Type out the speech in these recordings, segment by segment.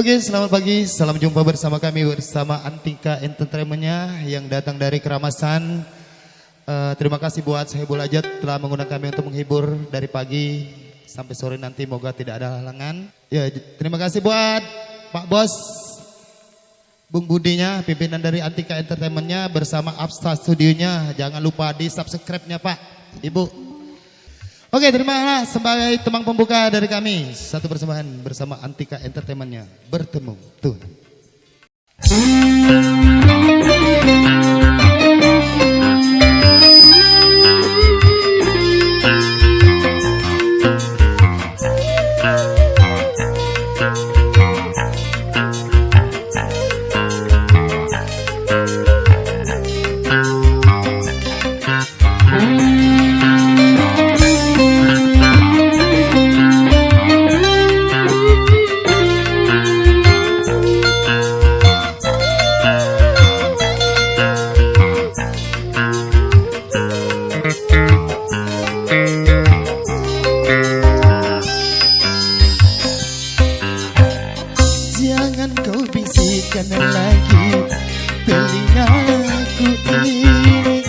Oke, selamat pagi, salam jumpa bersama kami bersama Antika Entertainment-nya yang datang dari Keramasan. Terima kasih buat Sahibul Ajat telah mengundang kami untuk menghibur dari pagi sampai sore nanti, moga tidak ada halangan. Ya, terima kasih buat Pak Bos, Bung Budinya, pimpinan dari Antika Entertainment-nya bersama Absta Studionya. Jangan lupa di subscribe-nya Pak, Ibu. Oke, terima kasih sebagai temang pembuka dari kami. Satu persembahan bersama Antika Entertainment-nya. Bertemu Tuhan. Jangan kau bisikkan lagi telingaku ini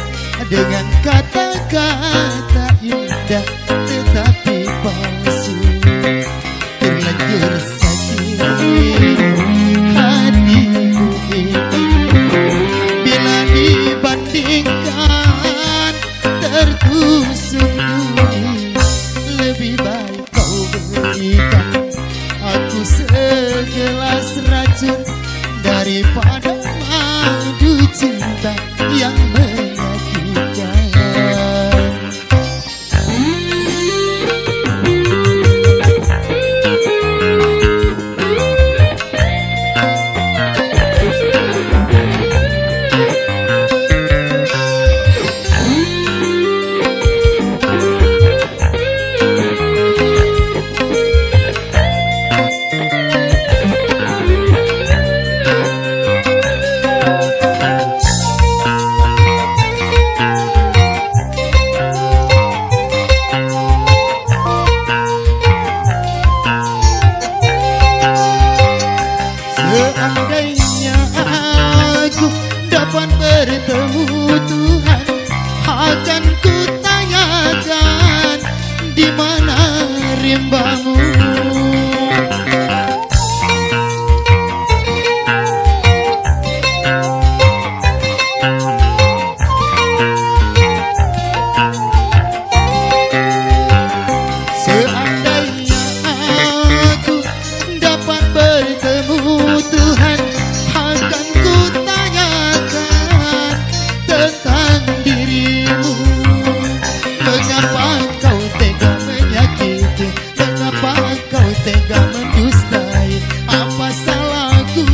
dengan kata-kata indah tetapi palsu. Terlanjur sakit hatiku ini bila dibandingkan tertusuk duri. Lebih baik kau berikan aku segelas racun daripada madu cinta yang menyakitkan. Seandainya aku dapat bertemu Tuhan, akan kutanyakan di mana rimbamu. Seandainya aku dapat bertemu Tuhan, akan kutanyakan tentang dirimu. Mengapa kau tega menyakiti? Mengapa kau tega mendustai? Apa salahku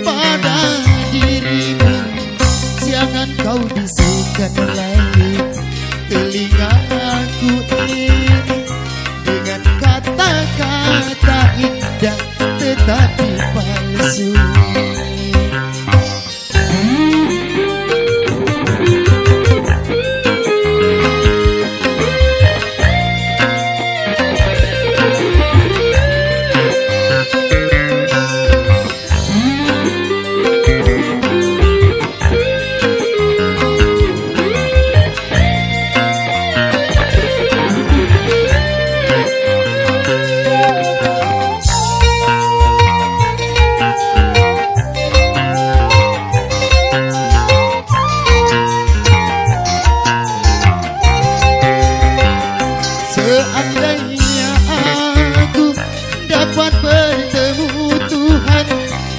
pada dirimu? Jangan kau bisikkan lagi telingaku ini dengan kata-kata indah tetapi palsu. Seandainya aku dapat bertemu Tuhan,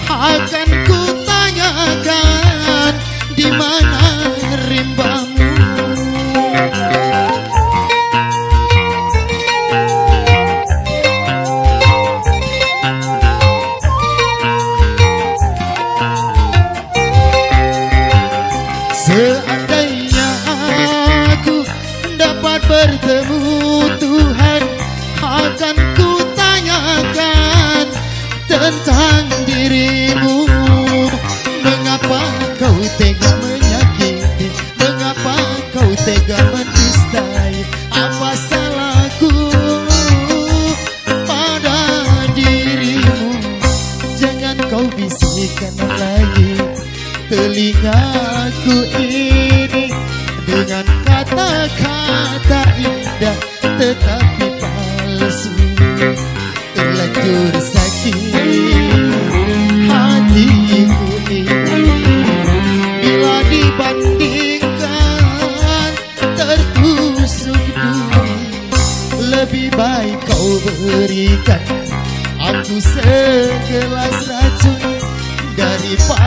akan kutanyakan di mana rimbamu. Seandainya aku dapat bertemu Tuhan, akan kutanyakan tentang dirimu. Mengapa kau tega menyakiti? Mengapa kau tega mendustai? Apa salahku pada dirimu? bisikkan lagi telingaku ini dengan kata-kata indah tetapi palsu. Terlanjur sakit hatiku ini bila dibandingkan tertusuk duri. Lebih baik kau berikan aku segelas racun daripada